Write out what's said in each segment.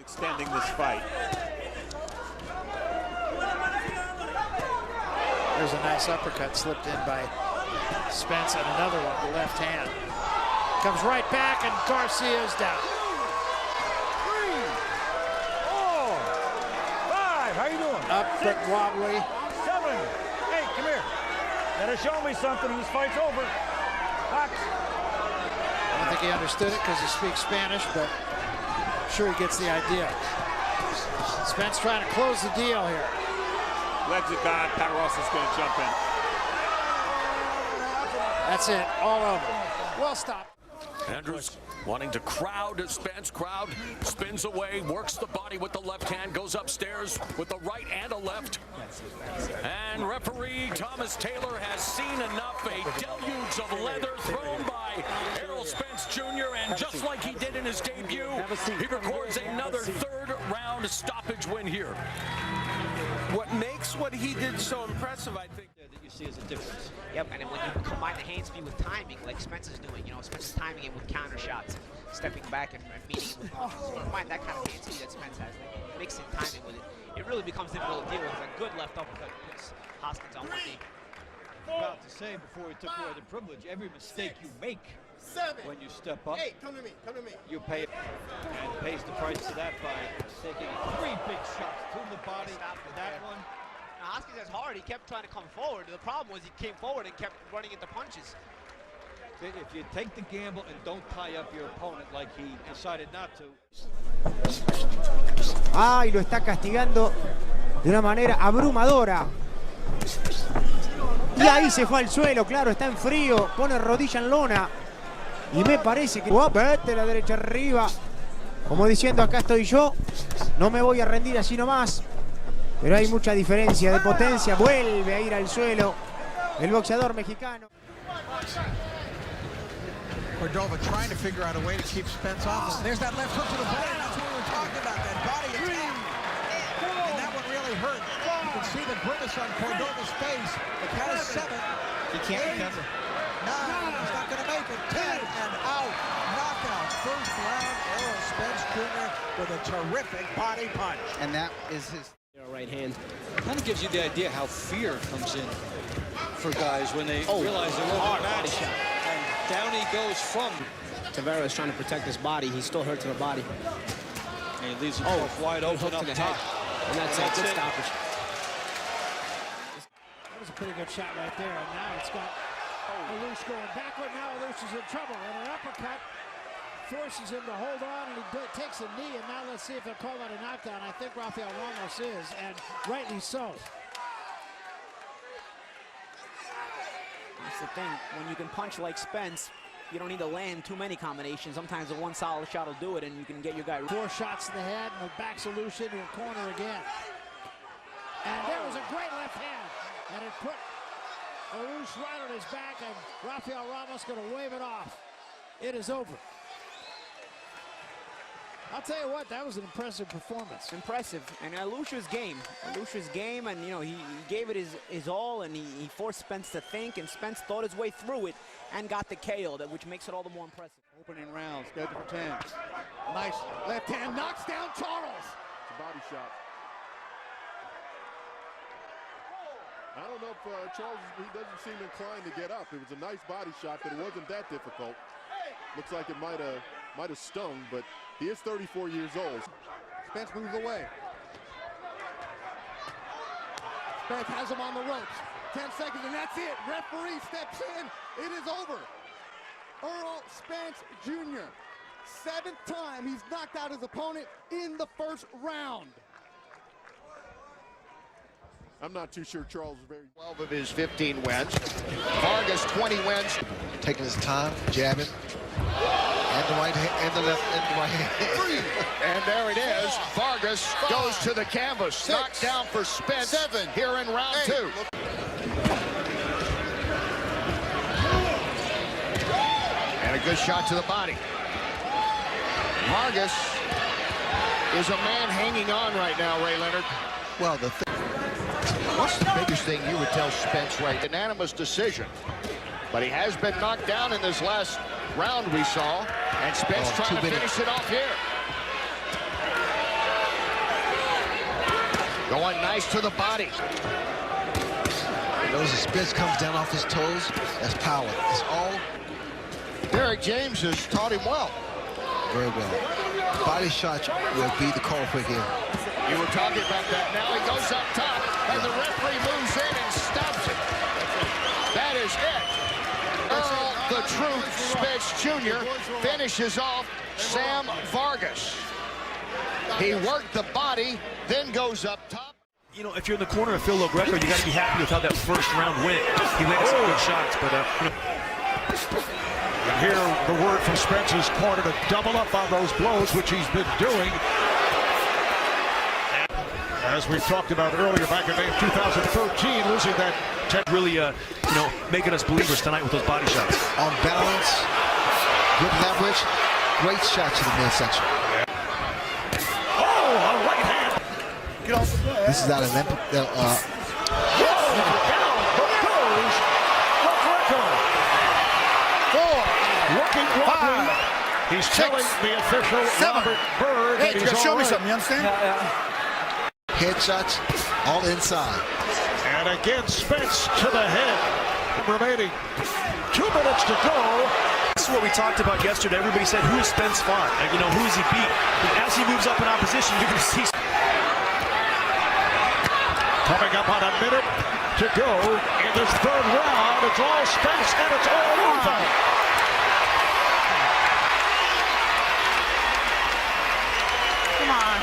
extending this fight. There's a nice uppercut slipped in by Spence, and another one, the left hand. Comes right back, and Garcia's down. 3, 4, 5. How you doing? Up but wobbly. 7. Hey, come here. Gotta show me something. This fight's over. Box. I don't think he understood it because he speaks Spanish, but I'm sure he gets the idea. Spence trying to close the deal here. Legs are gone. Patarossa's going to jump in. That's it. All over. Well stopped. Andrews wanting to crowd Spence. Crowd spins away, works the body with the left hand, goes upstairs with the right and a left. And referee Thomas Taylor has seen enough. A deluge of leather thrown by Errol Spence Jr. And just like he did in his debut, he records another third-round stoppage win here. What makes what he did so impressive, I think, that you see as a difference. Yep, and then when you combine the hand speed with timing, like Spence is doing, you know, Spence is timing it with counter shots, stepping back and meeting it with punches. So you combine that kind of hand speed that Spence has, like, mixing timing with it, it really becomes difficult to deal with. A good left uppercut puts Hoskins on one knee. About to say before he took away the privilege, every mistake you make when you step up, you pay it, and pays the price for that by taking 3 big shots to the body. That one. Now, Hoskins is hard. He kept trying to come forward. The problem was he came forward and kept running into punches. If you take the gamble and don't tie up your opponent like he decided not to. Y lo está castigando de una manera abrumadora. Y ahí se fue al suelo, claro, está en frío, pone rodilla en lona. Y me parece que mete la derecha arriba, como diciendo acá estoy yo, no me voy a rendir así nomás. Pero hay mucha diferencia de potencia, vuelve a ir al suelo el boxeador mexicano. Cordova trying to figure out a way to keep Spence off. There's that left hook to the body. That's what we're talking about, that body attack. And that one really hurt. You can see the grimace on Cordova's face. The count is 7. he can't recover. 9, he's not going to make it. 10 and out. Knockout. First round, Errol Spence Jr. with a terrific body punch. And that is his Right hand. Kind of gives you the idea how fear comes in for guys when they realize they're over the body shot. And down he goes from. Tavera is trying to protect his body. He's still hurt to the body. And he leaves himself wide open up top. And that's a good stoppage. That was a pretty good shot right there. And now it's got Alous going backward. Now Alous is in trouble. And an uppercut forces him to hold on, and he takes a knee. And now let's see if they'll call that a knockdown. I think Rafael Ramos is, and rightly so. That's the thing. When you can punch like Spence, you don't need to land too many combinations. Sometimes the one solid shot will do it, and you can get your guy. 4 shots in the head, and the back solution to a corner again. And there was a great left hand, and it put Alous right on his back, and Rafael Ramos going to wave it off. It is over. I'll tell you what, that was an impressive performance. Impressive, and Alusha's game, and you know he gave it his all, and he forced Spence to think, and Spence thought his way through it and got the KO, which makes it all the more impressive. Opening rounds, go for 10. Nice left hand, knocks down Charles. It's a body shot. I don't know if Charles, he doesn't seem inclined to get up. It was a nice body shot, but it wasn't that difficult. Looks like it might have stung, but he is 34 years old. Spence moves away. Spence has him on the ropes. 10 seconds, and that's it. Referee steps in. It is over. Errol Spence Jr. 7th time he's knocked out his opponent in the first round. I'm not too sure Charles is very... 12 of his 15 wins. Vargas 20 wins. Taking his time, jabbing. And the right hand, and the left, and the right hand. And there it is. Vargas goes to the canvas. Knocked down for Spence here in round 2. And a good shot to the body. Vargas is a man hanging on right now, Ray Leonard. Well, what's the biggest thing you would tell Spence right? Unanimous decision. But he has been knocked down in this last round we saw. And Spence trying to finish it off here. Going nice to the body. Notice as Spence comes down off his toes, that's power. It's all Derrick James has taught him well. very well. Body shot will be the culprit here. You were talking about that. Now he goes up top, and the referee moves in and stops it. That is it. Errol, the Truth Spence Jr. finishes off Sam Vargas. He worked the body, then goes up top. You know, if you're in the corner of Phil LoGreco, you got to be happy with how that first round went. He landed some good shots, but And here, the word from Spence's corner to double up on those blows, which he's been doing. As we talked about earlier, back in May of 2013, losing that 10. Really, you know, making us believers tonight with those body shots. On balance, good leverage, great shots to the midsection. Oh, a right hand. Get off the bed. This is out of down, but goes LoGreco. 4, looking wobbly. He's telling the official, 7, Robert Bird, hey, that he's show all me right. something, you understand? Headshots, all inside. And again, Spence to the head. Remaining 2 minutes to go. This is what we talked about yesterday. Everybody said, who is Spence fought? And, you know, who is he beat? And as he moves up in opposition, you're going to see. Coming up on a minute to go in this third round. It's all Spence and it's all over. Come on.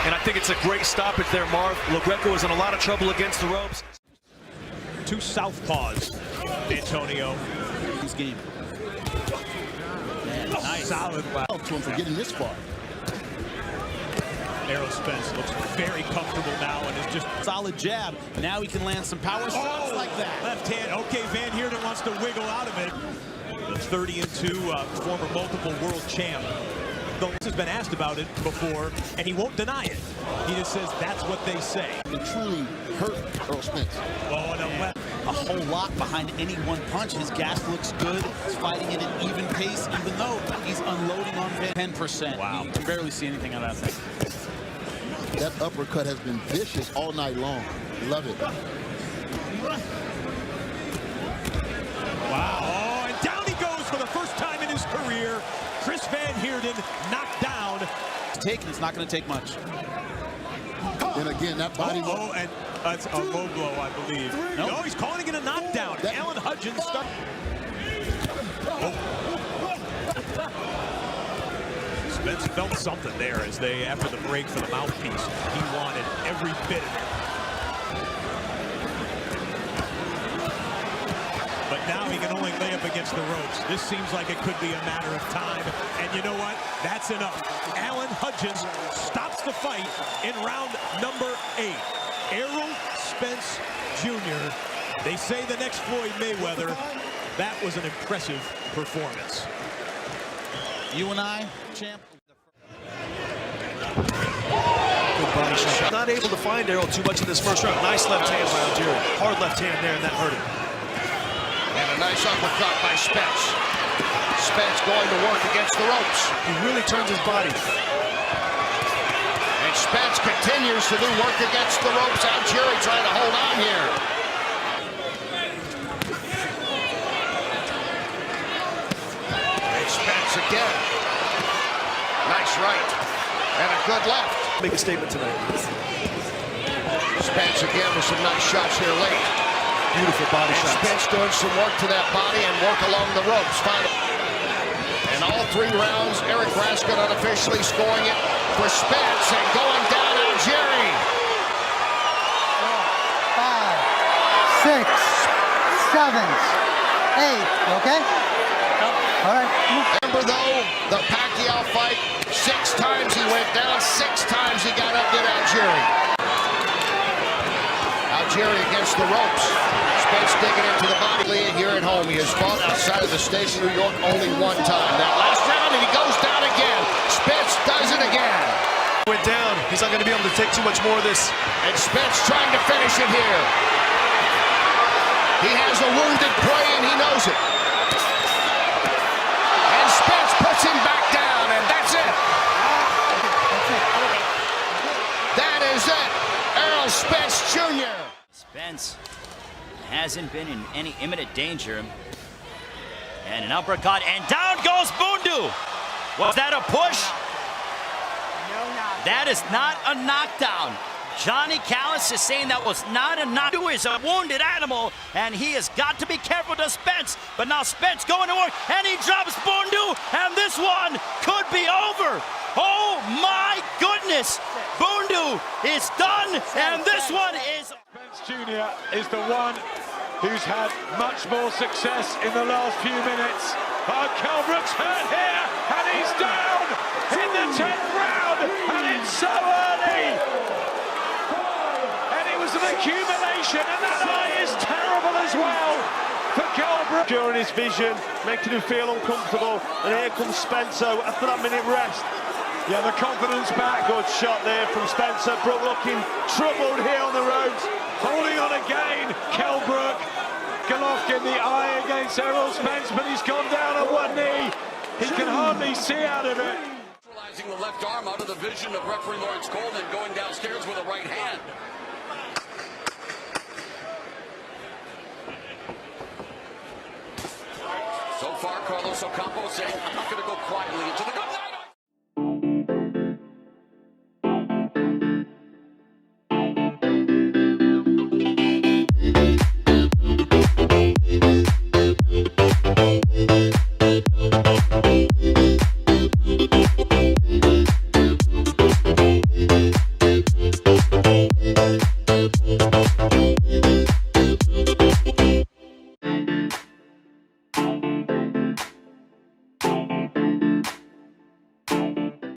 And I think it's a great stoppage there, Marv. LoGreco is in a lot of trouble against the ropes. 2 southpaws, Antonio. This game. Nice. Solid wow. To him for getting this far. Errol Spence looks very comfortable now and is just Solid jab. Now he can land some power shots like that. left hand. Okay, Van Heerden wants to wiggle out of it. The 30-2 former multiple world champ. This has been asked about it before, and he won't deny it. He just says that's what they say. It truly hurt Errol Spence. Oh, and a left. A whole lot behind any one punch. His gas looks good. He's fighting at an even pace, even though he's unloading on 10%. Wow. You can barely see anything out of that thing. That uppercut has been vicious all night long. Love it. Wow. Oh, and down he goes for the first time in his career. Chris Van Heerden knocked down. It's not going to take much. And again, that body. Oh, and that's a low blow, I believe. Nope. No, he's calling it a knockdown. Alan Hudgens stuck. Oh. Spence felt something there as they, after the break for the mouthpiece, he wanted every bit of it. But now he can only lay up against the ropes. This seems like it could be a matter of time. And you know what? That's enough. Alan Hudgens stops the fight in round number 8. Errol Spence Jr. They say the next Floyd Mayweather. That was an impressive performance. You and I, champ. Good body shot. Not able to find Errol too much in this first round. Nice left hand by Algieri. Hard left hand there, and that hurt him. And a nice uppercut by Spence. Spence going to work against the ropes. He really turns his body. And Spence continues to do work against the ropes. Algieri trying to hold on here. And Spence again. Nice right. And a good left. Make a statement tonight. Spence again with some nice shots here late. Beautiful body And shots. Spence doing some work to that body and work along the ropes. Final. And all 3 rounds, Eric Raskin unofficially scoring it for Spence and going down Algieri. 5, 6, 7, 8. Okay? All right. Remember though, the Pacquiao fight, 6 times he went down, 6 times he got up, did Algieri. Algieri against the ropes. Spence digging into the body. Here at home, he has fought outside of the state of New York only 1 time. That last round, and he goes down again. Spence does it again. Went down. He's not going to be able to take too much more of this. And Spence trying to finish it here. He has a wounded prey, and he knows it. And Spence puts him back down, and that's it. That is it. Spence Jr. Spence hasn't been in any imminent danger. And an uppercut, and down goes Bundu. Was that a push? No knockdown. That is not a knockdown. Johnny Callis is saying that was not a knockdown. Bundu is a wounded animal, and he has got to be careful to Spence. But now Spence going to work, and he drops Bundu, and this one could be over. Oh my goodness! Bundu is done, and this one is... Spence Jr. is the one who's had much more success in the last few minutes. Oh, Kell Brook's hurt here, and he's down in the 10th round, and it's so early. And it was an accumulation, and that eye is terrible as well for Kell Brook. During his vision, making him feel uncomfortable, and here comes Spencer after that minute rest. Yeah, the confidence back. Good shot there from Spencer. Brook looking troubled here on the ropes. Holding on again. Kell Brook. Golovkin the eye against Errol Spence, but he's gone down on one knee. He can hardly see out of it. Neutralizing the left arm out of the vision of referee Lawrence Coleman, going downstairs with a right hand. So far, Carlos Ocampo saying, I'm not going to go quietly into the...